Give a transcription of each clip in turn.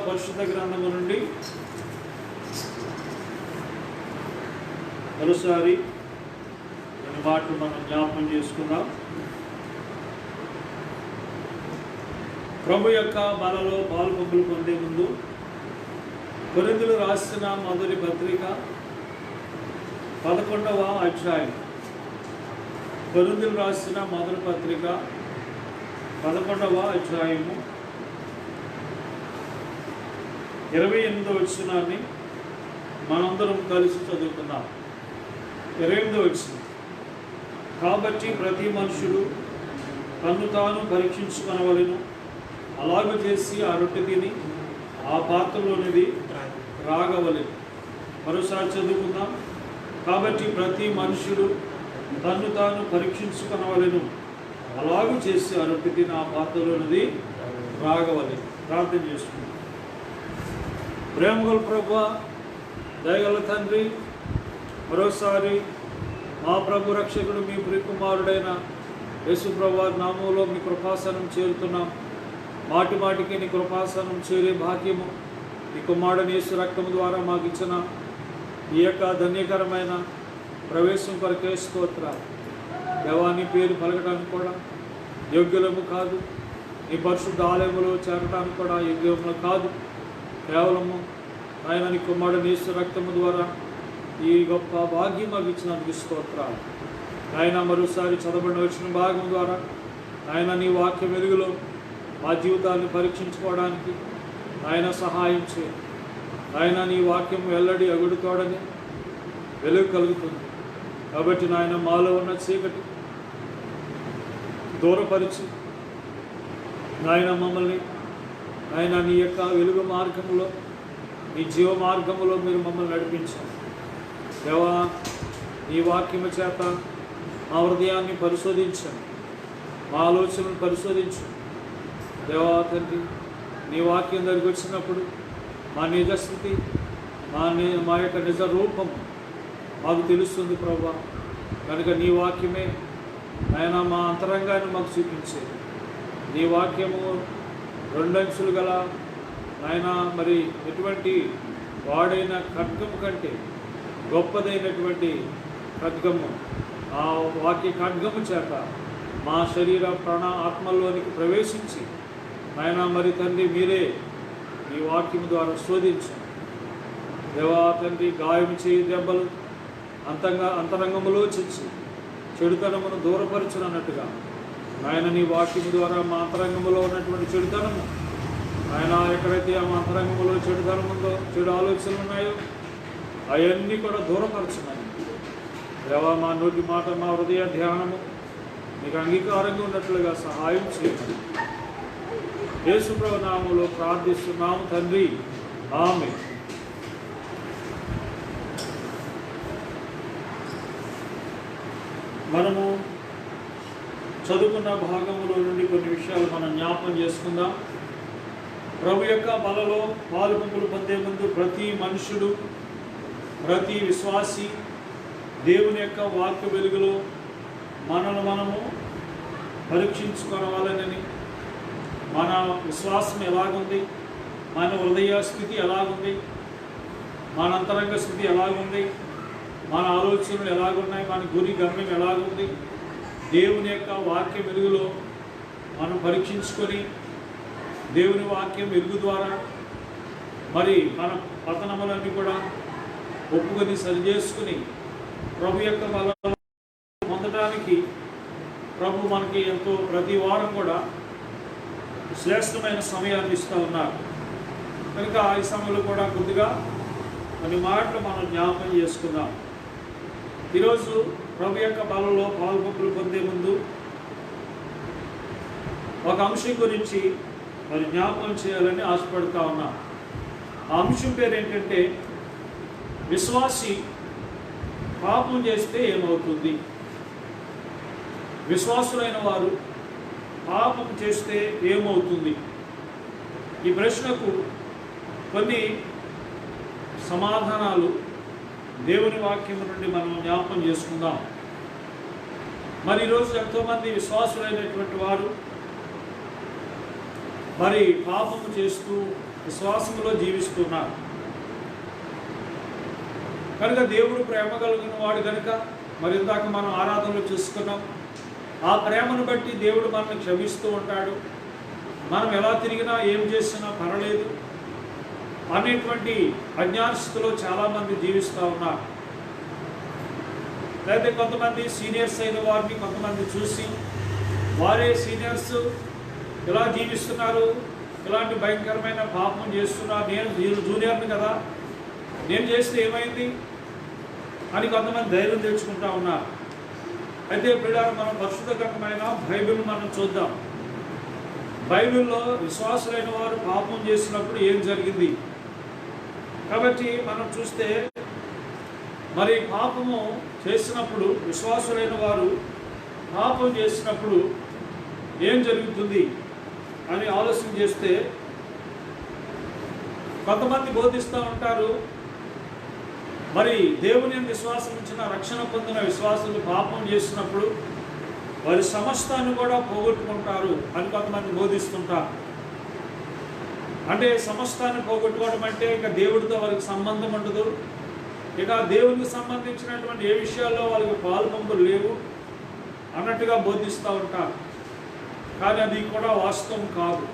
పరిశుద్ధ గ్రంథము నుండి మరోసారి కొన్ని మాటలు మనం జ్ఞాపకం చేసుకుందాం. ప్రభు యొక్క బలలో పాల్పొంపులు పొందే ముందు కొరింథీయులకు రాసిన మొదటి పత్రిక 11వ అధ్యాయం. కొరింథీయులకు రాసిన మొదటి పత్రిక 11వ అధ్యాయము 28వ వచనాన్ని మనందరం కలిసి చదువుకుందాం. 28వ వచనం. కాబట్టి ప్రతి మనుషుడు తన్ను తాను పరీక్షించుకొనవలెను, అలాగూ చేసి ఆ రొట్టె తిని ఆ పాత్రలోనిది త్రాగవలెను. మరోసారి చదువుకుందాం. కాబట్టి ప్రతి మనుషుడు తన్ను తాను పరీక్షించుకొనవలెను, అలాగూ చేసి ఆ రొట్టె తిని ఆ పాత్రలోనిది త్రాగవలెను. ప్రార్థన చేసుకుందాం. ప్రేమగల ప్రభువా, దయగల తండ్రి, మరోసారి మా ప్రభు రక్షకుడు మీ ప్రియకుమారుడైన యేసుప్రభు వారి నామంలో మీ కృపాసనం చేరుతున్నాం. మాటి మాటికి నీ కృపాసనం చేరే భాగ్యము నీ కుమారుడైన యేసు రక్తము ద్వారా మాకు ఇచ్చిన ఈ యొక్క ధన్యకరమైన ప్రవేశం కొరకే స్తోత్రాలు. దేవాని పేరు పలకడానికి కూడా యోగ్యులము కాదు, నీ పరిశుద్ధ ఆలయములో చేరడానికి కూడా యోగ్యములు కాదు. కేవలము ఆయన నీ కుమారుడైన యేసు రక్తము ద్వారా ఈ గొప్ప భాగ్యం మాకు ఇచ్చినందుకు స్తోత్రాలు. ఆయన మరోసారి చదవబడిన వచ్చిన భాగం ద్వారా ఆయన నీ వాక్య వెలుగులో మా జీవితాన్ని పరీక్షించుకోవడానికి ఆయన సహాయం చేయ. ఆయన నీ వాక్యం వెల్లడి అగుడుతోడని వెలుగు కలుగుతుంది. కాబట్టి నాయన మాలో ఉన్న చీకటి దూరపరిచి నాయన మమ్మల్ని ఆయన నీ యొక్క వెలుగు మార్గంలో, నీ జీవ మార్గంలో మీరు మమ్మల్ని నడిపించారు. దేవా, నీ వాక్యము చేత మా హృదయాన్ని పరిశోధించండి, మా ఆలోచనలు పరిశోధించు. దేవా తండ్రి, నీ వాక్యం దగ్గరికి వచ్చినప్పుడు మా నిజస్థితి, మా యొక్క నిజ రూపం మాకు తెలుస్తుంది ప్రభా. కనుక నీ వాక్యమే ఆయన మా అంతరంగాన్ని మాకు చూపించేది. నీ వాక్యము రెండంచులు గల ఆయన మరి ఎటువంటి వాడైన ఖడ్గము కంటే గొప్పదైనటువంటి ఖడ్గము, ఆ వాక్య ఖడ్గము చేత మా శరీర ప్రాణ ఆత్మల్లోనికి ప్రవేశించి ఆయన మరి తండ్రి మీరే ఈ వాక్యం ద్వారా శోధించండి. దేవా తండ్రి, గాయం చేయి దెబ్బలు అంతరంగములో చిచ్చి చెడుతనమును దూరపరచునన్నట్టుగా ఆయన నీ వాక్యం ద్వారా మా అంతరంగంలో ఉన్నటువంటి చెడుతనము, ఆయన ఎక్కడైతే ఆ మా అంతరంగంలో చెడుతనం ఉందో, చెడు ఆలోచనలు ఉన్నాయో అవన్నీ కూడా దూరపరచున్నాయి. దేవా, మా నోటి మాట, మా హృదయ ధ్యానము నీకు అంగీకారంగా ఉన్నట్లుగా సహాయం చేయమని యేసుప్రభు నామములో ప్రార్థిస్తున్నాము తండ్రి, ఆమేన్. మనము చదువుకున్న భాగంలో నుండి కొన్ని విషయాలు మనం జ్ఞాపకం చేసుకుందాం. ప్రభు యొక్క బలలో పాలుపంపులు పొందే ముందు ప్రతి మనుషుడు, ప్రతి విశ్వాసి దేవుని యొక్క వాక్య వెలుగులో మనము పరీక్షించుకోవాలని, మన విశ్వాసం ఎలాగుంది, మన హృదయ స్థితి ఎలాగుంది, మన అంతరంగ స్థితి ఎలాగుంది, మన ఆలోచనలు ఎలాగున్నాయి, మన గురి గమ్యం ఎలాగుంది, దేవుని యొక్క వాక్య వెలుగులో మనం పరీక్షించుకొని దేవుని వాక్యం వెలుగు ద్వారా మరి మన పతనములన్నీ కూడా ఒప్పుకొని సరిచేసుకుని ప్రభు యొక్క బలం పొందడానికి ప్రభు మనకి ఎంతో ప్రతి వారం కూడా శ్రేష్టమైన సమయాన్ని ఇస్తూ ఉన్నారు. కనుక ఈ సమయంలో కూడా కొద్దిగా కొన్ని మాటలు మనం జ్ఞాపకం చేసుకుందాం. ఈరోజు ప్రభు యొక్క బలలో పాల్పంపులు పొందే ముందు ఒక అంశం గురించి మరి జ్ఞాపకం చేయాలని ఆశపడుతూ ఉన్నాం. ఆ అంశం పేరు ఏంటంటే, విశ్వాసి పాపం చేస్తే ఏమవుతుంది? విశ్వాసులైన వారు పాపం చేస్తే ఏమవుతుంది? ఈ ప్రశ్నకు కొన్ని సమాధానాలు దేవుని వాక్యం నుండి మనం జ్ఞాపకం చేసుకుందాం. మరి ఈరోజు ఎంతోమంది విశ్వాసులైనటువంటి వారు మరి పాపము చేస్తూ విశ్వాసంలో జీవిస్తున్నారు. కనుక దేవుడు ప్రేమ కలిగిన వాడు కనుక మరి ఇందాక మనం ఆరాధనలు చూసుకున్నాం. ఆ ప్రేమను బట్టి దేవుడు మనల్ని క్షమిస్తూ ఉంటాడు. మనం ఎలా తిరిగినా ఏం చేసినా పర్వాలేదు అనేటువంటి అజ్ఞానస్థితిలో చాలామంది జీవిస్తూ ఉన్నారు. లేకపోతే కొంతమంది సీనియర్స్ అయిన వారిని కొంతమంది చూసి వారే సీనియర్స్ ఇలా జీవిస్తున్నారు, ఇలాంటి భయంకరమైన పాపం చేస్తున్నారు, నేను జూనియర్ని కదా, నేను చేస్తే ఏమైంది అని కొంతమంది ధైర్యం తెచ్చుకుంటా ఉన్నారు. అయితే పిల్లలు మనం పరిశుద్ధకరమైన బైబిల్ మనం చూద్దాం. బైబిల్లో విశ్వాసులైన వారు పాపం చేసినప్పుడు ఏం జరిగింది? కాబట్టి మనం చూస్తే మరి పాపము చేసినప్పుడు విశ్వాసులైన వారు పాపం చేసినప్పుడు ఏం జరుగుతుంది అని ఆలోచన చేస్తే కొంతమంది బోధిస్తూ ఉంటారు, మరి దేవుని విశ్వాసం ఉంచిన రక్షణ పొందిన విశ్వాసులు పాపం చేసినప్పుడు వారి సమస్తాన్ని కూడా పోగొట్టుకుంటారు అని కొంతమంది బోధిస్తుంటారు. అంటే సమస్తాన్ని పోగొట్టుకోవడం అంటే ఇక దేవుడితో వారికి సంబంధం ఉండదు, ఇక దేవునికి సంబంధించినటువంటి ఏ విషయాల్లో వాళ్ళకి పాల్పంపులు లేవు అన్నట్టుగా బోధిస్తూ ఉంటారు. కానీ అది కూడా వాస్తవం కాదు.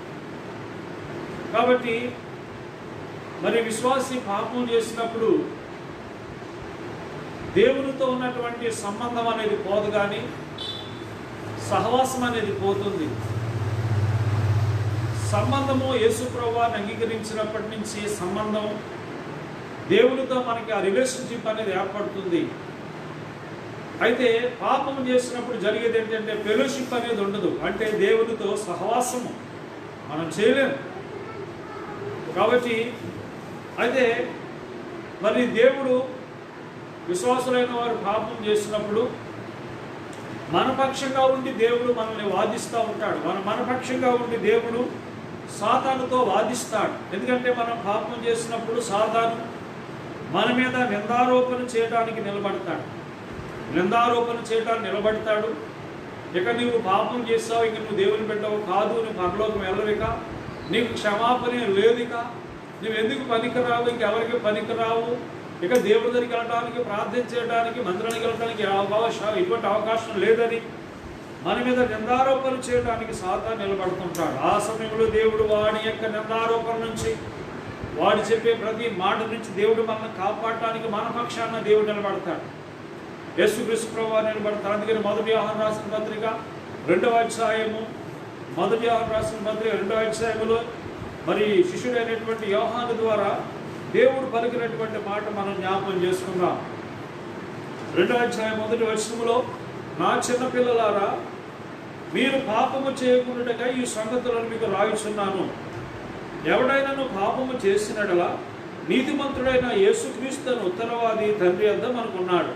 కాబట్టి మరి విశ్వాసి పాపం చేసినప్పుడు దేవునితో ఉన్నటువంటి సంబంధం అనేది పోదు, కానీ సహవాసం అనేది పోతుంది. సంబంధము యేసు ప్రభువుని అంగీకరించినప్పటి నుంచి సంబంధం దేవునితో మనకి ఆ రిలేషన్షిప్ అనేది ఏర్పడుతుంది. అయితే పాపం చేసినప్పుడు జరిగేది ఏంటంటే ఫెలోషిప్ అనేది ఉండదు. అంటే దేవునితో సహవాసము మనం చేయలేము. కాబట్టి అయితే మరి దేవుడు విశ్వాసులైన వారు పాపం చేసినప్పుడు మనపక్షంగా ఉండి దేవుడు మనల్ని వాదిస్తూ ఉంటాడు. మనపక్షంగా ఉండి దేవుడు సాతానుతో వాదిస్తాడు. ఎందుకంటే మనం పాపం చేసినప్పుడు సాతాను మన మీద నిందారోపణ చేయడానికి నిలబడతాడు. ఇక నీవు పాపం చేస్తావు, ఇక నువ్వు దేవుని బిడ్డవు కాదు, నువ్వు పరలోకం వెళ్ళవిక, నీకు క్షమాపణ లేదు, ఇక నువ్వు ఎందుకు పనికిరావు, ఇంకెవరికి పనికిరావు, ఇక దేవుడి దగ్గరికి వెళ్ళడానికి, ప్రార్థన చేయడానికి, మందిరానికి వెళ్ళడానికి ఇటువంటి అవకాశం లేదని మన మీద నిందారోపణ చేయడానికి సాతాను నిలబడుతుంటాడు. ఆ సమయంలో దేవుడు వాడి యొక్క నిందారోపణ నుంచి, వాడు చెప్పే ప్రతి మాట నుంచి దేవుడు మనల్ని కాపాడటానికి మన పక్షాన దేవుడు నిలబడతాడు. యేసుక్రీస్తు ప్రభువు నిలబడతాడు. అందుకని మొదటి యోహాను రాసిన పత్రిక 2వ అధ్యాయము, మొదటి యోహాను రాసిన పత్రిక 2వ అధ్యాయములో మరి శిష్యుడైనటువంటి యోహాను ద్వారా దేవుడు పలికినటువంటి మాట మనం జ్ఞాపకం చేసుకుందాం. 2వ అధ్యాయం 1వ వచనములో, నా చిన్నపిల్లలారా, మీరు పాపము చేయకుండాక ఈ సంగతులను మీకు రాయుచున్నాను. ఎవడైనాను పాపము చేసినడలా నీతిమంతుడైన యేసుక్రీస్తు అని ఉత్తరవాది తండ్రి వద్ద మనకున్నాడు.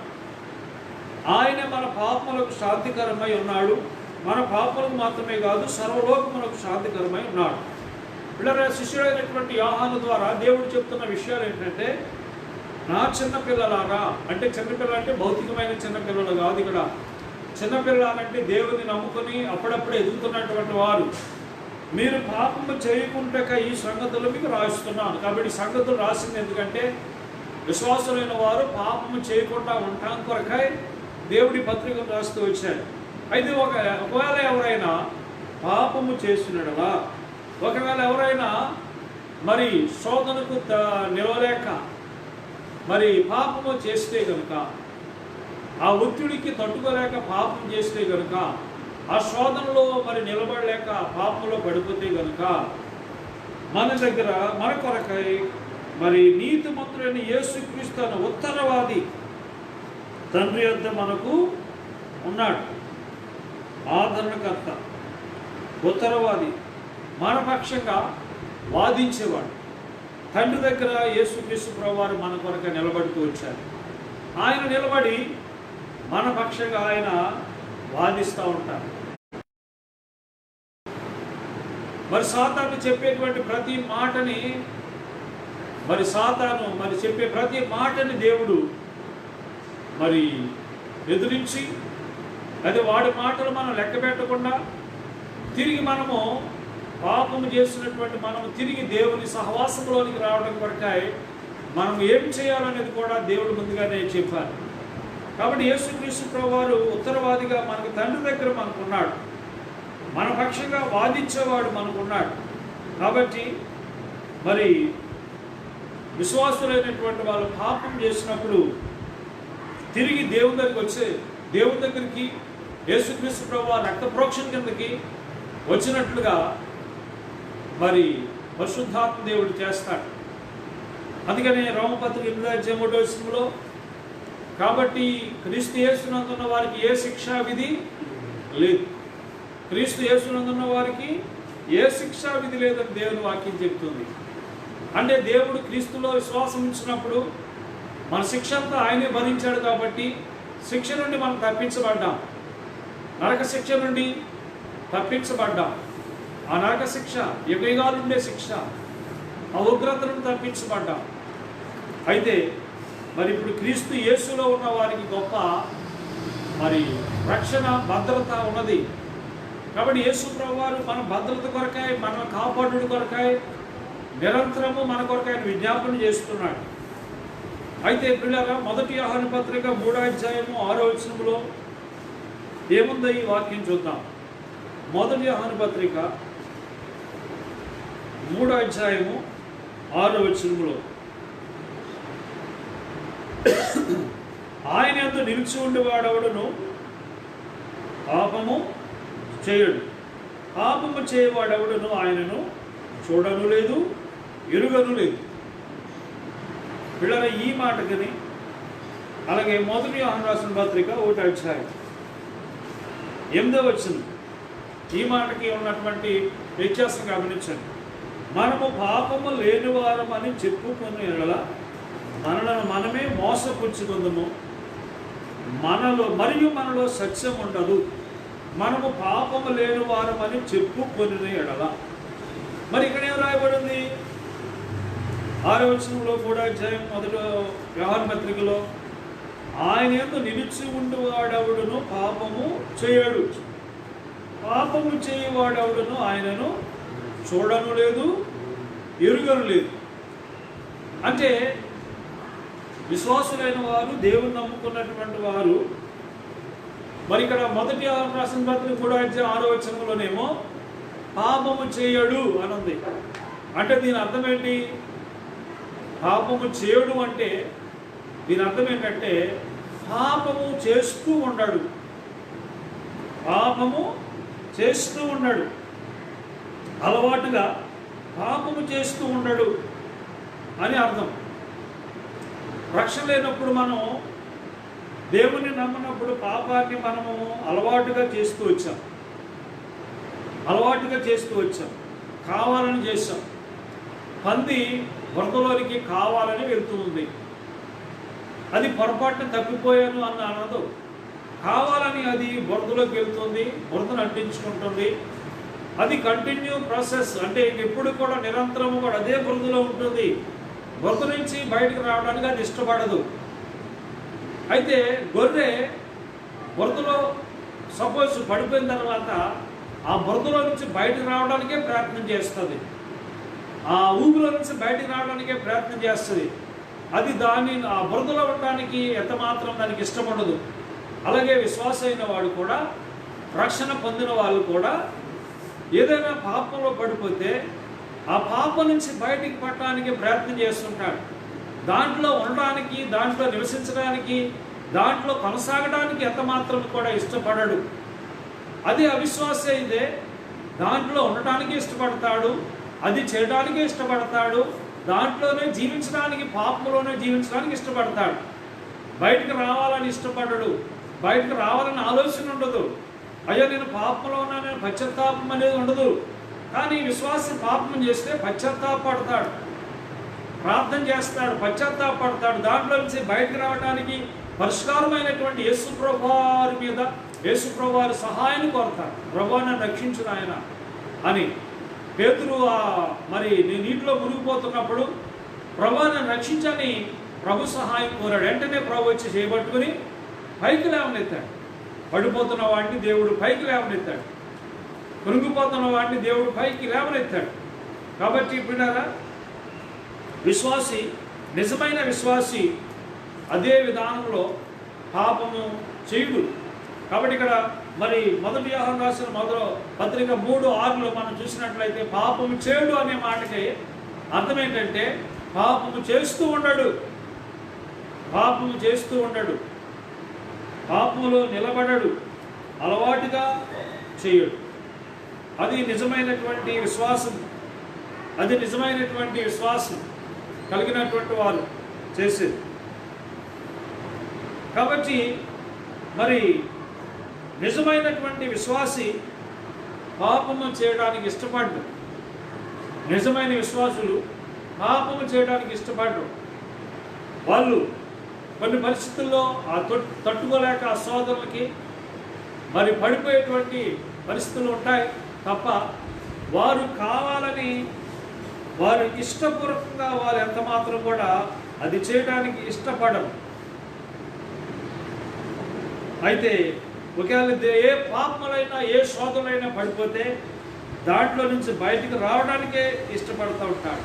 ఆయన మన పాపములకు శాంతికరమై ఉన్నాడు. మన పాపములకు మాత్రమే కాదు, సర్వలోకములకు శాంతికరమై ఉన్నాడు. పిల్లల శిష్యుడైనటువంటి యోహాను ద్వారా దేవుడు చెప్తున్న విషయాలు ఏంటంటే, నా చిన్నపిల్లలారా, అంటే చిన్నపిల్లలు అంటే భౌతికమైన చిన్నపిల్లలు కాదు. ఇక్కడ చిన్నపిల్లలంటే దేవుని నమ్ముకొని అప్పుడప్పుడు ఎదుగుతున్నటువంటి వారు. మీరు పాపము చేయకుండాక ఈ సంగతులు మీకు రాస్తున్నాను. కాబట్టి సంగతులు రాసింది ఎందుకంటే విశ్వాసులైన వారు పాపము చేయకుండా ఉండటం కొరకై దేవుడి పత్రికను రాస్తూ వచ్చాడు. అయితే ఒకవేళ ఎవరైనా పాపము చేసినడలా, ఒకవేళ ఎవరైనా మరి శోధనకు నిలవలేక మరి పాపము చేస్తే కనుక, ఆ ఒత్తిడికి తట్టుకోలేక పాపం చేస్తే కనుక, ఆ శోధనలో మరి నిలబడలేక పాపంలో పడిపోతే కనుక, మన దగ్గర మన కొరకై మరి నీతిమంతుడైన యేసుక్రీస్తు అనే ఉత్తరవాది తండ్రి వద్ద మనకు ఉన్నాడు. ఆదరణకర్త, ఉత్తరవాది, మన పక్షంగా వాదించేవాడు. తండ్రి దగ్గర యేసుక్రీస్తు ప్రభువారు మన కొరకు నిలబడుతూ వచ్చారు. ఆయన నిలబడి మన పక్షంగా ఆయన వాదిస్తూ ఉంటారు. మరి సాతాను చెప్పేటువంటి ప్రతి మాటని చెప్పే ప్రతి మాటని దేవుడు మరి ఎదురించి, అదే వాడి మాటలు మనం లెక్క పెట్టకుండా తిరిగి మనము పాపము చేసినటువంటి మనము తిరిగి దేవుని సహవాసంలోనికి రావడం కొరకై మనం ఏం చేయాలనేది కూడా దేవుడు ముందుగానే చెప్పారు. కాబట్టి యేసుక్రీస్తు ప్రభువారు ఉత్తరవాదిగా మనకు తండ్రి దగ్గర మనకున్నాడు. మన పక్షంగా వాదించేవాడు మనకున్నాడు. కాబట్టి మరి విశ్వాసులైనటువంటి వాళ్ళు పాపం చేసినప్పుడు తిరిగి దేవుని దగ్గరికి యేసుక్రీస్తు ప్రభువారు రక్త ప్రోక్షణ కిందకి వచ్చినట్లుగా మరి పరిశుద్ధాత్మ దేవుడు చేస్తాడు. అందుకనే రోమపత్రిక 8:3 కాబట్టి క్రీస్తు యేసునందున్న వారికి ఏ శిక్షా విధి లేదు, క్రీస్తు యేసునందున్న వారికి ఏ శిక్షా విధి లేదని దేవుని వాక్యం చెప్తుంది. అంటే దేవుడు క్రీస్తులో విశ్వాసం ఉంచినప్పుడు మన శిక్ష అంతా ఆయనే భరించాడు. కాబట్టి శిక్ష నుండి మనం తప్పించబడ్డాం, నరక శిక్ష నుండి తప్పించబడ్డాం. ఆ నరక శిక్ష యుగయుగాలు ఉండే శిక్ష, ఆ ఉగ్రత నుండి తప్పించబడ్డాం. అయితే మరి ఇప్పుడు క్రీస్తు యేసులో ఉన్న వారికి గొప్ప మరి రక్షణ భద్రత ఉన్నది. కాబట్టి యేసు ప్రభువారు మన భద్రత కొరకాయ, మన కాపాడుడు కొరకాయ నిరంతరము మన కొరకాయ విజ్ఞాపన చేస్తున్నాడు. అయితే పిల్లల 1 యోహాను పత్రిక 3వ అధ్యాయము 6వ వచనములో ఏముందో ఈ వాక్యం చూద్దాం. 1 యోహాను పత్రిక 3వ అధ్యాయము 6వ వచనములో, ఆయన యందు నిలిచి ఉండేవాడెవడును పాపము చేయడు, పాపము చేయవాడెవడును ఆయనను చూడను లేదు, ఎరుగను లేదు. పిల్లల ఈ మాటకి అలాగే 1 యోహాను రాసిన పత్రిక 1వ అధ్యాయం 8వ వచనం ఈ మాటకి ఉన్నటువంటి వ్యత్యాసం గమనించండి. మనము పాపము లేని వారమని చెప్పుకునే ఎడల మనలను మనమే మోసపుచ్చుకుందాము, మనలో సత్యం ఉండదు. మనము పాపము లేని వారమని చెప్పుకొని ఎడల, మరి ఇక్కడ ఏం రాయబడింది? 6వ వచనంలో 3వ అధ్యాయం 1 యోహాను పత్రికలో, ఆయన యందు నిలిచి ఉండేవాడెవడును పాపము చేయడు, పాపము చేయవాడెవడును ఆయనను చూడను లేదు, ఎరుగను లేదు. అంటే విశ్వాసులైన వారు, దేవుని నమ్ముకున్నటువంటి వారు, మరి ఇక్కడ 1 యోహాను రాసిన పత్రిక 3వ అధ్యాయం 6వ వచనంలోనేమో పాపము చేయడు అని ఉంది. అంటే దీని అర్థం ఏంటి? పాపము చేయడు అంటే దీని అర్థం ఏంటంటే పాపము చేస్తూ ఉన్నాడు, పాపము చేస్తూ ఉన్నాడు, అలవాటుగా పాపము చేస్తూ ఉన్నాడు అని అర్థం. రక్షణ లేనప్పుడు మనం దేవుని నమ్మినప్పుడు పాపాన్ని మనము అలవాటుగా చేస్తూ వచ్చాం, కావాలని చేస్తాం. పంది బురదలోనికి కావాలని వెళ్తుంది, అది పొరపాటున తప్పిపోయాను అని అనదు, కావాలని అది బురదలోకి వెళ్తుంది, బురదను అంటించుకుంటుంది. అది కంటిన్యూ ప్రాసెస్, అంటే ఎప్పుడు కూడా నిరంతరము కూడా అదే బురదలో ఉంటుంది. బురద నుంచి బయటకు రావడానికి అది ఇష్టపడదు. అయితే గొర్రె బురదలో సపోజ్ పడిపోయిన తర్వాత ఆ బురదలో నుంచి బయటకు రావడానికే ప్రయత్నం చేస్తుంది, ఆ ఊపిలో నుంచి బయటకు రావడానికే ప్రయత్నం చేస్తుంది. అది ఆ బురదలో ఉండడానికి ఎంత మాత్రం దానికి ఇష్టపడదు. అలాగే విశ్వాసమైన వాడు కూడా, రక్షణ పొందిన వాళ్ళు కూడా ఏదైనా పాపంలో పడిపోతే ఆ పాపం నుంచి బయటికి పడటానికి ప్రయత్నం చేస్తుంటాడు. దాంట్లో ఉండడానికి, దాంట్లో నివసించడానికి, దాంట్లో కొనసాగడానికి ఎంత మాత్రం కూడా ఇష్టపడడు. అది అవిశ్వాస అయితే దాంట్లో ఉండటానికి ఇష్టపడతాడు, అది చేయడానికి ఇష్టపడతాడు, దాంట్లోనే జీవించడానికి, పాపంలోనే జీవించడానికి ఇష్టపడతాడు. బయటకు రావాలని ఇష్టపడడు, బయటకు రావాలని ఆలోచన ఉండదు. అయ్యో నేను పాపంలో ఉన్నా, నేను పశ్చాత్తాపం అనేది ఉండదు. కానీ విశ్వాసి పాపం చేస్తే పశ్చాత్తాపడతాడు, ప్రార్థన చేస్తాడు, పశ్చాత్తాపడతాడు. దాంట్లో నుంచి బయటకు రావడానికి పరిష్కారమైనటువంటి యేసు ప్రభువారి మీద, యేసు ప్రభువారి సహాయాన్ని కోరతాడు. ప్రభువా నన్ను రక్షించు నాయన అని. పేతురు మరి నేను నీటిలో మునిగిపోతున్నప్పుడు ప్రభువా నన్ను రక్షించని ప్రభు సహాయం కోరాడు. వెంటనే ప్రభు వచ్చి చేయబట్టుకుని పైకి లేవనెత్తాడు. పడిపోతున్న వాడిని దేవుడు పైకి లేవనెత్తాడు, మునిగిపోతున్న వాడిని దేవుడు పైకి లేవనెత్తాడు. కాబట్టి పిల్లరా, విశ్వాసి, నిజమైన విశ్వాసి అదే విధానంలో పాపము చేయుడు. కాబట్టి ఇక్కడ మరి 1 యోహాను రాసిన పత్రిక 3:6లో మనం చూసినట్లయితే పాపము చేయుడు అనే మాటకి అర్థం ఏంటంటే పాపము చేస్తూ ఉండడు, పాపము చేస్తూ ఉండడు, పాపములో నిలబడడు, అలవాటుగా చేయడు. అది నిజమైనటువంటి విశ్వాసం, అది నిజమైనటువంటి విశ్వాసం కలిగినటువంటి వారు చేసేది. కాబట్టి మరి నిజమైనటువంటి విశ్వాసి పాపము చేయడానికి ఇష్టపడ్డు. నిజమైన విశ్వాసులు పాపము చేయడానికి ఇష్టపడ్డు. వాళ్ళు కొన్ని పరిస్థితుల్లో తట్టుకోలేక ఆ సోదరులకి మరి పడిపోయేటువంటి పరిస్థితులు ఉంటాయి తప్ప, వారు కావాలని, వారు ఇష్టపూర్వకంగా వారు ఎంత మాత్రం కూడా అది చేయడానికి ఇష్టపడరు. అయితే ఒకవేళ ఏ పాపములైనా ఏ శోధనలైనా పడిపోతే దాంట్లో నుంచి బయటికి రావడానికే ఇష్టపడుతూ ఉంటాడు.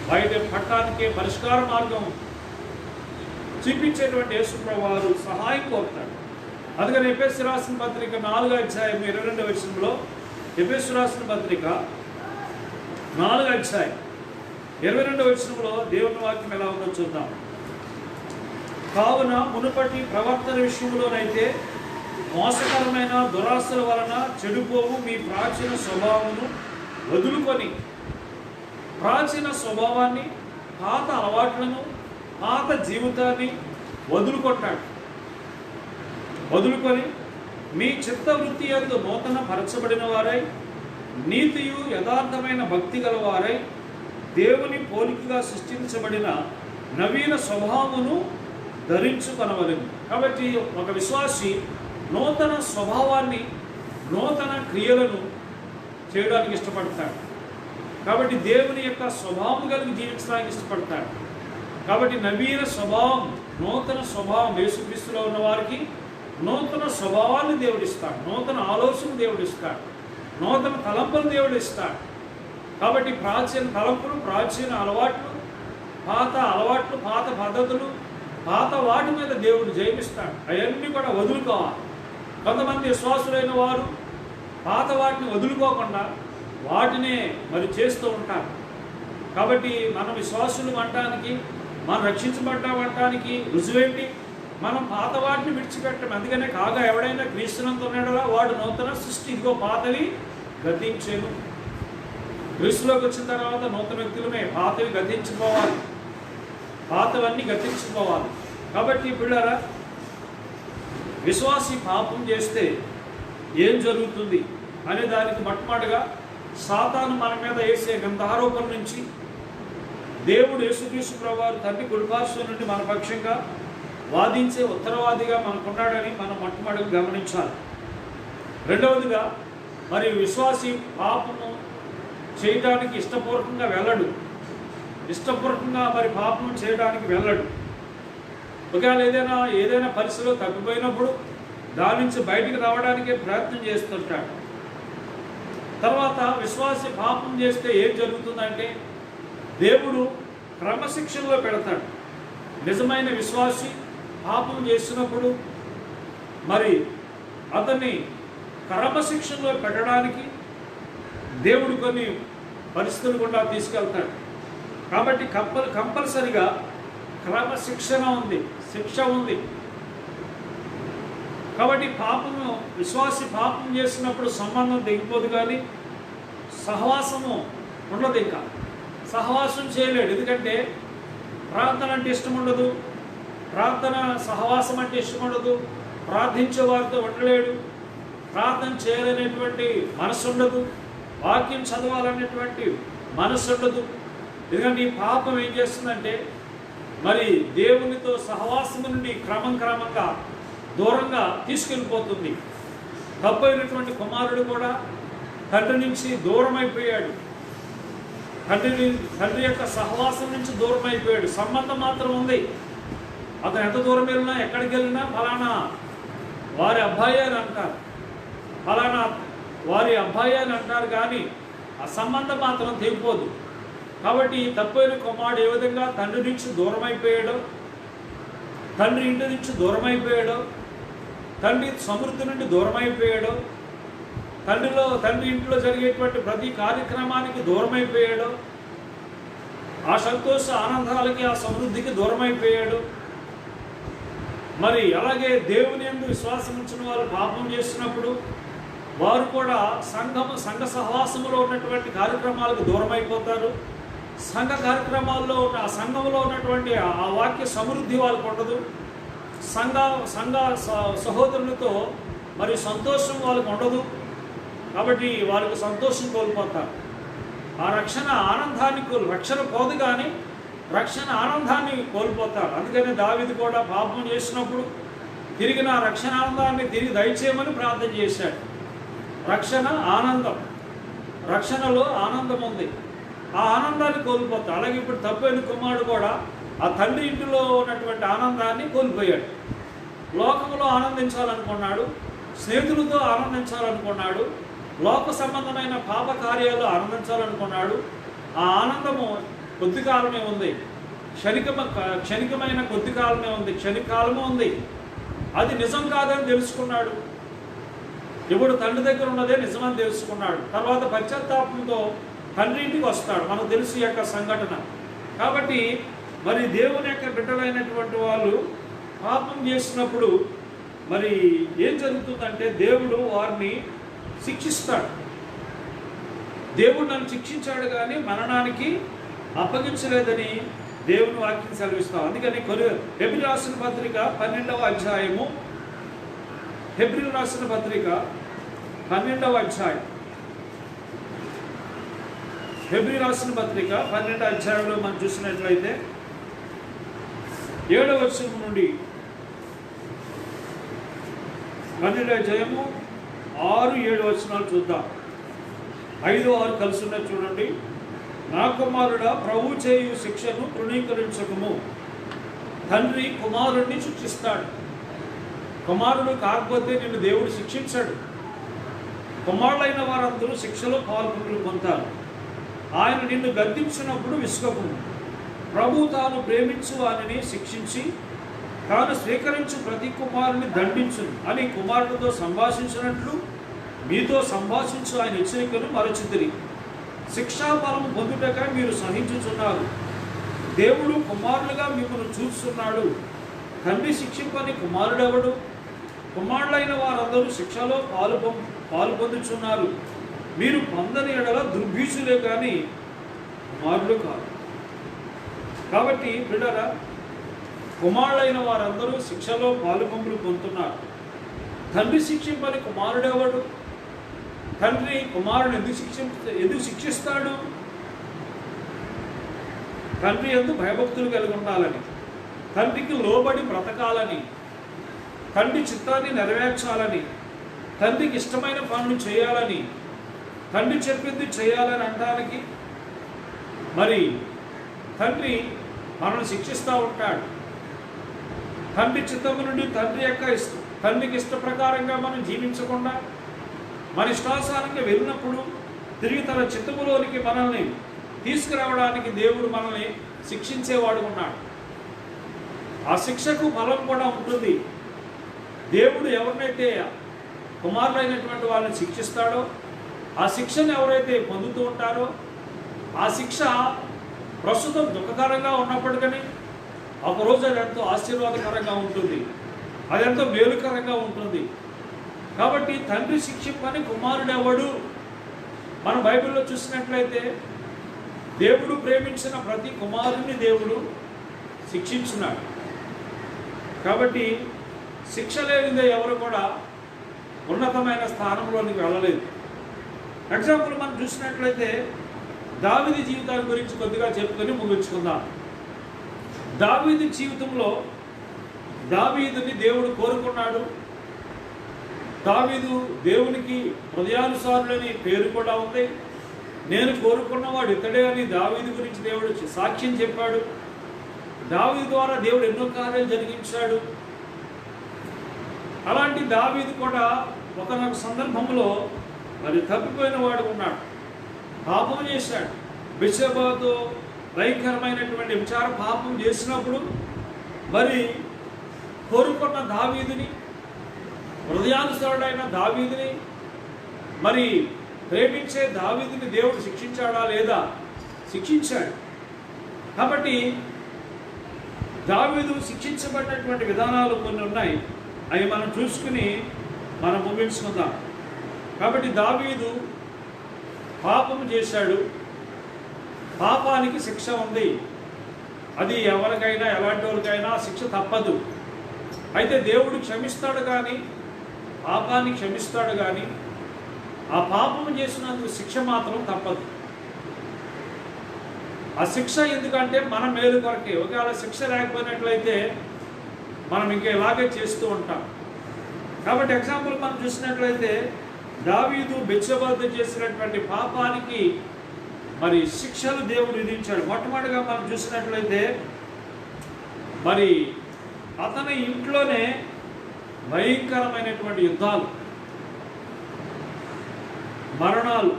బయట పట్టడానికే పరిష్కార మార్గం చూపించేటువంటి యేసుప్రభువు వారు సహాయం కోరుతాడు. అందుకని ఎఫెసీయులకు రాసిన పత్రిక 4:22 ఎఫెసీయులకు రాసిన పత్రిక 4:22 దేవుని వాక్యం ఎలా ఉందో చూద్దాం. కావున మునుపటి ప్రవర్తన విషయంలోనైతే మోసకరమైన దురాశల వలన చెడిపోవు మీ ప్రాచీన స్వభావమును వదులుకొని, ప్రాచీన స్వభావాన్ని, పాత అలవాట్లను, పాత జీవితాన్ని వదులుకొని మీ చిత్తవృత్తి యందు నూతన పరచబడిన వారై నీతియు యథార్థమైన భక్తి గలవారై దేవుని పోలికగా సృష్టించబడిన నవీన స్వభావమును ధరించుకొనవలెను. కాబట్టి ఒక విశ్వాసి నూతన స్వభావాన్ని, నూతన క్రియలను చేయడానికి ఇష్టపడతాడు. కాబట్టి దేవుని యొక్క స్వభావం కలిగి జీవించడానికి ఇష్టపడతాడు. కాబట్టి నవీన స్వభావం, నూతన స్వభావం యేసుక్రీస్తులో ఉన్న వారికి నూతన స్వభావాన్ని దేవుడిస్తాడు, నూతన ఆలోచన దేవుడిస్తాడు, నూతన తలంపులు దేవుడిస్తాడు. కాబట్టి ప్రాచీన తలంపులు, ప్రాచీన అలవాట్లు, పాత పద్ధతులు, పాత వాటి మీద దేవుడు జయమిస్తాడు. అవన్నీ కూడా వదులుకోవాలి. కొంతమంది విశ్వాసులైన వారు పాత వాటిని వదులుకోకుండా వాటినే మరి చేస్తూ ఉంటారు. కాబట్టి మనం విశ్వాసులు అనటానికి, మనం రక్షించబడ్డామనటానికి రుజువేంటి? మనం పాత వాటిని విడిచిపెట్టం. అందుకనే కాగా ఎవడైనా క్రీస్తునందు ఉన్నాడో వాడు నూతన సృష్టి, ఇదిగో పాతవి గతించేను. క్రీస్తులోకి వచ్చిన తర్వాత నూతన వ్యక్తులమే, పాతవి గతించిపోవాలి, పాతవన్నీ గతించిపోవాలి. కాబట్టి పిల్లరా, విశ్వాసి పాపం చేస్తే ఏం జరుగుతుంది అనే దానికి మొట్టమొదటిగా సాతాను మన మీద వేసే గంధారోపణ నుంచి దేవుడు యేసుక్రీస్తు ప్రభువారు తండ్రి కుడిపార్శ్వం నుండి మన పక్షంగా వాదించే ఉత్తరవాదిగా మనకున్నాడని మనం మొట్టమొదటిగా గమనించాలి. రెండవదిగా మరి విశ్వాసి పాపము చేయడానికి ఇష్టపూర్వకంగా వెళ్ళడు, ఇష్టపూర్వకంగా మరి పాపం చేయడానికి వెళ్ళడు. ఒకవేళ ఏదైనా పరిస్థితిలో తప్పిపోయినప్పుడు దాని నుంచి బయటికి రావడానికే ప్రయత్నం చేస్తుంటాడు. తర్వాత విశ్వాసి పాపం చేస్తే ఏం జరుగుతుందంటే దేవుడు క్రమశిక్షణలో పెడతాడు. నిజమైన విశ్వాసి పాపం చేసినప్పుడు మరి అతన్ని క్రమశిక్షణలో పెట్టడానికి దేవుడు కొన్ని పరిస్థితులు గుండా తీసుకెళ్తాడు. కాబట్టి కంపల్సరిగా క్రమశిక్షణ ఉంది, శిక్ష ఉంది. కాబట్టి విశ్వాసి పాపం చేసినప్పుడు సంబంధం తెగిపోదు, కానీ సహవాసము ఉండదు. ఇంకా సహవాసం చేయలేడు. ఎందుకంటే ప్రార్థన అంటే ఇష్టం ఉండదు, ప్రార్థన సహవాసం అంటే ఇష్టం ఉండదు, ప్రార్థించే వారితో ఉండలేడు, ప్రార్థన చేయాలనేటువంటి మనసు ఉండదు, వాక్యం చదవాలనేటువంటి మనసు ఉండదు. ఎందుకంటే ఈ పాపం ఏం చేస్తుందంటే మరి దేవునితో సహవాసం నుండి క్రమంగా దూరంగా తీసుకెళ్ళిపోతుంది. తప్పైనటువంటి కుమారుడు కూడా తండ్రి నుంచి దూరం అయిపోయాడు, తండ్రి యొక్క సహవాసం నుంచి దూరం అయిపోయాడు. సంబంధం మాత్రం ఉంది. అతను ఎంత దూరం వెళ్ళినా, ఎక్కడికి వెళ్ళినా ఫలానా వారి అబ్బాయి అని అంటారు, ఫలానా వారి అబ్బాయి అని అంటారు, కానీ ఆ సంబంధం మాత్రం తెగిపోదు. కాబట్టి తప్పైన కుమారుడు ఏ విధంగా తండ్రి నుంచి దూరం అయిపోయాడో, తండ్రి ఇంటి నుంచి దూరం అయిపోయాడో, తండ్రి సమృద్ధి నుండి దూరం అయిపోయాడో, తండ్రి ఇంట్లో జరిగేటువంటి ప్రతి కార్యక్రమానికి దూరం అయిపోయాడో, ఆ సంతోష ఆనందాలకి, ఆ సమృద్ధికి దూరం అయిపోయాడు. మరి అలాగే దేవుని యందు విశ్వాసం ఉంచిన వారు పాపం చేస్తున్నప్పుడు వారు కూడా సంఘ సహవాసములో ఉన్నటువంటి కార్యక్రమాలకు దూరం అయిపోతారు. సంఘ కార్యక్రమాల్లో ఆ సంఘంలో ఉన్నటువంటి ఆ వాక్య సమృద్ధి వాళ్ళకు ఉండదు. సంఘ సహోదరులతో మరి సంతోషం వాళ్ళకు ఉండదు. కాబట్టి వాళ్ళకి సంతోషం కోల్పోతారు. ఆ రక్షణ పోదు, కానీ రక్షణ ఆనందాన్ని కోల్పోతారు. అందుకని దావీదు కూడా పాపం చేసినప్పుడు తిరిగి నా రక్షణ ఆనందాన్ని తిరిగి దయచేయమని ప్రార్థన చేశాడు. రక్షణలో ఆనందం ఉంది, ఆ ఆనందాన్ని కోల్పోతారు. అలాగే ఇప్పుడు తప్పైన కుమారుడు కూడా ఆ తండ్రి ఇంటిలో ఉన్నటువంటి ఆనందాన్ని కోల్పోయాడు. లోకంలో ఆనందించాలనుకున్నాడు, స్నేహితులతో ఆనందించాలనుకున్నాడు, లోక సంబంధమైన పాప కార్యాలు ఆనందించాలనుకున్నాడు. ఆ ఆనందము కొద్ది కాలమే ఉంది, క్షణికమైన కొద్ది కాలమే ఉంది, క్షణికాలమే ఉంది. అది నిజం కాదని తెలుసుకున్నాడు. ఇప్పుడు తండ్రి దగ్గర ఉన్నదే నిజమని తెలుసుకున్నాడు. తర్వాత పశ్చాత్తాపంతో తండ్రి ఇంటికి వస్తాడు. మనకు తెలుసు ఈ యొక్క సంఘటన. కాబట్టి మరి దేవుని యొక్క బిడ్డలైనటువంటి వాళ్ళు పాపం చేసినప్పుడు మరి ఏం జరుగుతుందంటే దేవుడు వారిని శిక్షిస్తాడు. దేవుడు నన్ను శిక్షించాడు కానీ మరణానికి అప్పగించలేదని దేవుని వాక్యం సెలవిస్తాం. అందుకని హెబ్రీ రాసిన పత్రిక 12వ అధ్యాయము, హెబ్రీ రాసిన పత్రిక 12వ అధ్యాయం, హెబ్రీ రాసిన పత్రిక 12వ అధ్యాయంలో మనం చూసినట్లయితే 7వ వచనం నుండి 12వ అధ్యాయము 6-7 వచనాలు చూద్దాం. 5-6 కలిసి ఉన్నది చూడండి. నా కుమారుడా, ప్రభు చేయు శిక్షను తృణీకరించకము. తండ్రి కుమారుడిని శిక్షిస్తాడు. కుమారుడు కాకపోతే నిన్ను దేవుడు శిక్షించాడు. కుమారులైన వారందరూ శిక్షలో పాల్గొనలు పొందుతారు. ఆయన నిన్ను గద్దించినప్పుడు విసుగకు. ప్రభు తాను ప్రేమించు వారిని శిక్షించి తాను స్వీకరించు ప్రతి కుమారుని దండించును అని కుమారుడితో సంభాషించినట్లు మీతో సంభాషించు ఆయన హెచ్చరికను మరచితిరి. శిక్షాఫలం పొందుటగా మీరు సహించుచున్నారు. దేవుడు కుమారులుగా మిమ్మల్ని చూస్తున్నాడు. తండ్రి శిక్షింపని కుమారుడెవడు? కుమారులైన వారందరూ శిక్షలో పాలు పొందుచున్నారు. మీరు పొందని ఎడల దుర్భీషులే కానీ కుమారులు కాదు. కాబట్టి బిడ్డరా, కుమారులైన వారందరూ శిక్షలో పాలుపంపులు పొందుతున్నారు. తండ్రి శిక్షింపని కుమారుడెవడు? తండ్రి కుమారుడు ఎందుకు శిక్షిస్తాడు? తండ్రి యందు భయభక్తులు కలిగి ఉండాలని, తండ్రికి లోబడి బ్రతకాలని, తండ్రి చిత్తాన్ని నెరవేర్చాలని, తండ్రికి ఇష్టమైన పనులు చేయాలని, తండ్రి చెప్పింది చేయాలని అనడానికి మరి తండ్రి మనల్ని శిక్షిస్తూ ఉంటాడు. తండ్రి చిత్తము నుండి తండ్రికి ఇష్ట ప్రకారంగా మనం జీవించకుండా మన ఇష్టానుసారంగా వెళ్ళినప్పుడు తిరిగి తన చిత్తములోనికి మనల్ని తీసుకురావడానికి దేవుడు మనల్ని శిక్షించేవాడు ఉన్నాడు. ఆ శిక్షకు ఫలం కూడా ఉంటుంది. దేవుడు ఎవరినైతే కుమారులైనటువంటి వాళ్ళని శిక్షిస్తాడో ఆ శిక్షను ఎవరైతే పొందుతూ ఉంటారో ఆ శిక్ష ప్రస్తుతం దుఃఖకరంగా ఉన్నప్పటికీ ఒకరోజు అది ఎంతో ఆశీర్వాదకరంగా ఉంటుంది, అదెంతో మేలుకరంగా ఉంటుంది. కాబట్టి తండ్రి శిక్షింపని కుమారుడెవడు? మన బైబిల్లో చూసినట్లయితే దేవుడు ప్రేమించిన ప్రతి కుమారుని దేవుడు శిక్షించున్నాడు. కాబట్టి శిక్ష లేనిదే ఎవరు కూడా ఉన్నతమైన స్థానంలోనికి వెళ్ళలేదు. ఎగ్జాంపుల్ మనం చూసినట్లయితే దావీదు జీవితాల గురించి కొద్దిగా చెప్పుకొని ముగించుకుందాం. దావీదు జీవితంలో దావీదుని దేవుడు కోరుకున్నాడు. దావీదు దేవునికి హృదయానుసారులని పేరు కూడా ఉంది. నేను కోరుకున్నవాడు ఇతడే అని దావీదు గురించి దేవుడు సాక్ష్యం చెప్పాడు. దావీదు ద్వారా దేవుడు ఎన్నో కార్యాలు జరిగించాడు. అలాంటి దావీదు కూడా ఒకనొక సందర్భంలో మరి తప్పిపోయిన వాడు ఉన్నాడు, పాపం చేశాడు. బెత్షెబాతో భయంకరమైనటువంటి విచార పాపం చేసినప్పుడు మరి కోరుకున్న దావీదుని, హృదయానుసారుడైన దావీదుని, మరి ప్రేమించే దావీదుని దేవుడు శిక్షించాడా లేదా? శిక్షించాడు. కాబట్టి దావీదు శిక్షించబడినటువంటి విధానాలు కొన్ని ఉన్నాయి, అవి మనం చూసుకుని మనం ముగించుకుందాం. కాబట్టి దావీదు పాపం చేశాడు, పాపానికి శిక్ష ఉంది. అది ఎవరికైనా ఎలాంటి వాళ్ళకైనా శిక్ష తప్పదు. అయితే దేవుడు క్షమిస్తాడు కానీ, పాపాన్ని క్షమిస్తాడు కానీ ఆ పాపం చేసినందుకు శిక్ష మాత్రం తప్పదు. ఆ శిక్ష ఎందుకంటే మన మేలు కొరకే. ఒకవేళ శిక్ష లేకపోయినట్లయితే మనం ఇంకా ఇలాగే చేస్తూ ఉంటాం. కాబట్టి ఎగ్జాంపుల్ మనం చూసినట్లయితే దావీదు బెత్షెబాతో చేసినటువంటి పాపానికి మరి శిక్షలు దేవుడు విధించాడు. మొట్టమొదటిగా మనం చూసినట్లయితే మరి అతని ఇంట్లోనే భయంకరమైనటువంటి యుద్ధాలు, మరణాలు.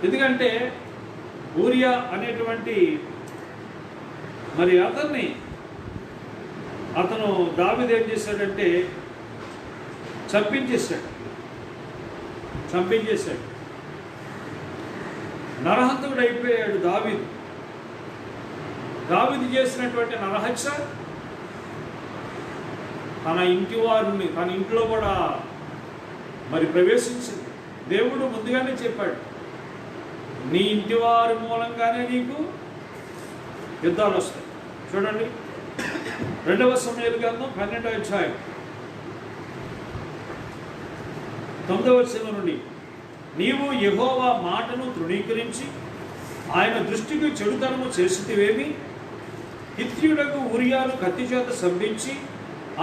ఎందుకంటే ఊరియా అనేటువంటి మరి అతను దావీదు ఏం చేశాడంటే చంపించేశాడు. నరహంతకుడు అయిపోయాడు దావీదు చేసినటువంటి నరహత్య తన ఇంటి వారిని, తన ఇంట్లో కూడా మరి ప్రవేశించింది. దేవుడు ముందుగానే చెప్పాడు, నీ ఇంటి వారి మూలంగానే నీకు యుద్ధాలు వస్తాయి. చూడండి 2వ సమూయేలు గ్రంథం 12వ అధ్యాయం 9వ వచనం నుండి, నీవు యెహోవా మాటను తృణీకరించి ఆయన దృష్టికి చెడుతనము చేసితివేమి? హిత్తీయుడకు ఊరియాను కత్తి చేత సంధించి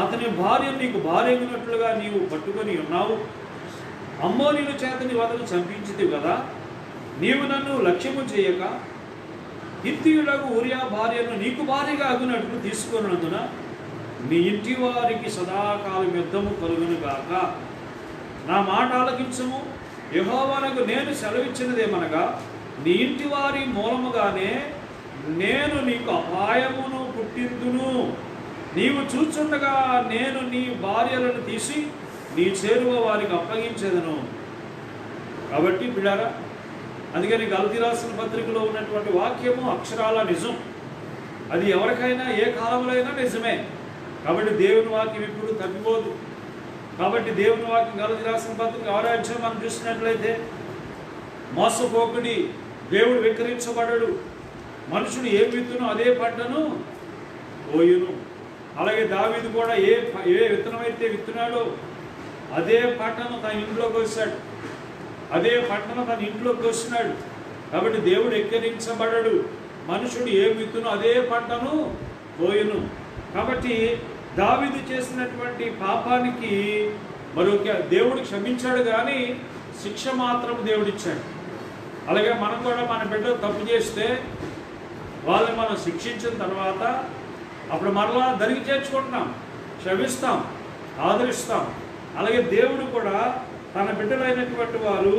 అతని భార్య నీకు భార్యగినట్లుగా నీవు పట్టుకొని ఉన్నావు. అమ్మోనీయుల చేత నీ వదను చంపించితివి కదా. నీవు నన్ను లక్ష్యము చేయక హిత్తీయుడకు ఊరియా భార్యను నీకు భార్యగా అగునట్లు తీసుకున్నందున నీ ఇంటి వారికి సదాకాలం యుద్ధము కలుగును గాక. నా మాట ఆలకించము. యెహోవానకు నేను సెలవిచ్చినదేమనగా, నీ ఇంటి వారి మూలముగానే నేను నీకు అపాయమును పుట్టిందును. నీవు చూచుండగా నేను నీ భార్యలను తీసి నీ చేరువ వారికి అప్పగించేదను. కాబట్టి బిడ్డారా, అందుకని గలతీ రాసిన పత్రికలో ఉన్నటువంటి వాక్యము అక్షరాల నిజం. అది ఎవరికైనా ఏ కాలంలో అయినా నిజమే. కాబట్టి దేవుని వాక్యం ఇప్పుడు తప్పిపోదు. కాబట్టి దేవుని వాక్యం గలతీ రాసిన పత్రిక 6వ అధ్యాయం మనం చూసినట్లయితే, మోసపోకుడి, దేవుడు వికరించబడడు, మనుషుడు ఏ విత్తును అదే పంటను కోయును. అలాగే దావీదు కూడా ఏ విత్తనం అయితే విత్తున్నాడో అదే పంటను తన ఇంట్లోకి కోసాడు, అదే పంటను తన ఇంట్లోకి కోసినాడు. కాబట్టి దేవుడు ఎక్కిరించబడడు, మనుషుడు ఏ విత్తును అదే పంటను కోయును. కాబట్టి దావీదు చేసినటువంటి పాపానికి మరొక దేవుడు క్షమించాడు, కానీ శిక్ష మాత్రం దేవుడిచ్చాడు. అలాగే మనం కూడా మన బిడ్డలు తప్పు చేస్తే వాళ్ళని మనం శిక్షించిన తర్వాత అప్పుడు మరలా దరికి చేర్చుకుంటున్నాం, క్షమిస్తాం, ఆదరిస్తాం. అలాగే దేవుడు కూడా తన బిడ్డలైనటువంటి వారు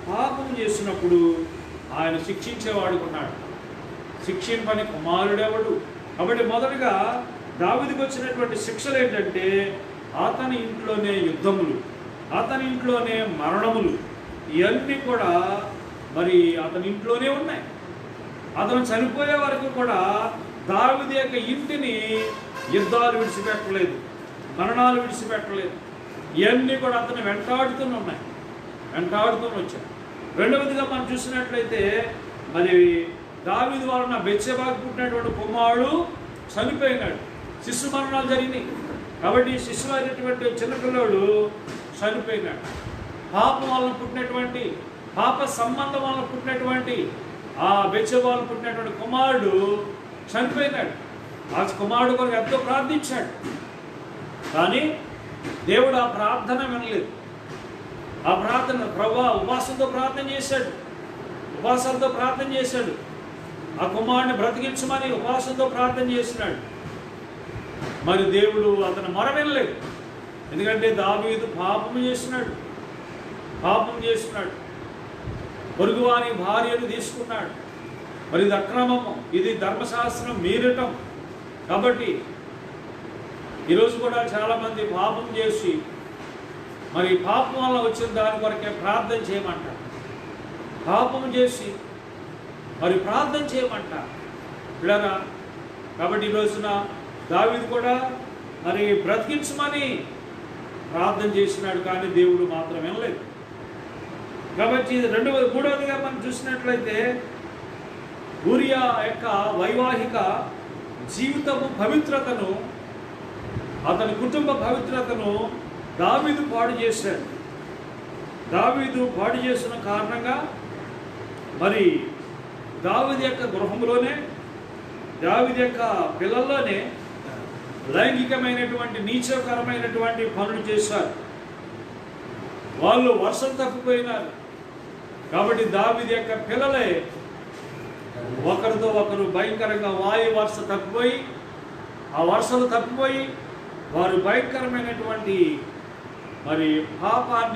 పాపం చేసినప్పుడు ఆయన శిక్షించేవాడుకున్నాడు. శిక్షింపని కుమారుడెవడు. కాబట్టి మొదటగా దావీదుకు వచ్చినటువంటి శిక్షలు ఏంటంటే, అతని ఇంట్లోనే యుద్ధములు, అతని ఇంట్లోనే మరణములు, ఇవన్నీ కూడా మరి అతని ఇంట్లోనే ఉన్నాయి. అతను చనిపోయే వరకు కూడా దావీదు యొక్క ఇంటిని యుద్ధాలు విడిచిపెట్టలేదు, మరణాలు విడిచిపెట్టలేదు. ఇవన్నీ కూడా అతను వెంటాడుతూ వచ్చాయి. రెండవదిగా మనం చూసినట్లయితే, మరి దావీదు వలన బెత్షెబాకు పుట్టినటువంటి కుమారుడు చనిపోయినాడు. శిశు మరణాలు జరిగినాయి. కాబట్టి శిశువు అయినటువంటి చిన్నపిల్లడు చనిపోయినాడు. పాపం వలన పుట్టినటువంటి, పాప సంబంధం వలన పుట్టినటువంటి ఆ బెత్షెబాకు పుట్టినటువంటి కుమారుడు చనిపోయినాడు. ఆ కుమారుడు కొరకు ఎంతో ప్రార్థించాడు, కానీ దేవుడు ఆ ప్రార్థన వినలేదు. ఆ ప్రార్థన ఉపవాసంతో ప్రార్థన చేశాడు, ఉపవాసాలతో ప్రార్థన చేశాడు. ఆ కుమారుడిని బ్రతికించమని ఉపవాసంతో ప్రార్థన చేసినాడు. మరి దేవుడు అతను మొర వినలేదు. ఎందుకంటే దావీదు పాపం చేసినాడు. పొరుగువాని భార్యను తీసుకున్నాడు. మరి ఇది అక్రమము, ఇది ధర్మశాస్త్రం మీరటం. కాబట్టి ఈరోజు కూడా చాలామంది పాపం చేసి మరి పాపం వల్ల వచ్చిన దాని కొరకే ప్రార్థన చేయమంటారు. పాపం చేసి మరి ప్రార్థన చేయమంటారు పిల్లరా. కాబట్టి ఈ రోజున దావీదు కూడా మరి బ్రతికించమని ప్రార్థన చేసినాడు, కానీ దేవుడు మాత్రం వినలేదు. కాబట్టి మూడవదిగా మనం చూసినట్లయితే, ఊరియా యొక్క వైవాహిక జీవితము పవిత్రతను, అతని కుటుంబ పవిత్రతను దావీదు పాడు చేశాడు. దావీదు పాడు చేసిన కారణంగా మరి దావీదు యొక్క గృహంలోనే, దావీదు యొక్క పిల్లల్లోనే లైంగికమైనటువంటి నీచకరమైనటువంటి పనులు చేశారు. వాళ్ళు వర్షం తప్పిపోయినారు. కాబట్టి దావీదు యొక్క పిల్లలే ఒకరితో ఒకరు భయంకరంగా వాయు వరుస తప్పిపోయి ఆ వర్షాలు తప్పిపోయి వారు భయంకరమైనటువంటి మరి పాపాన్ని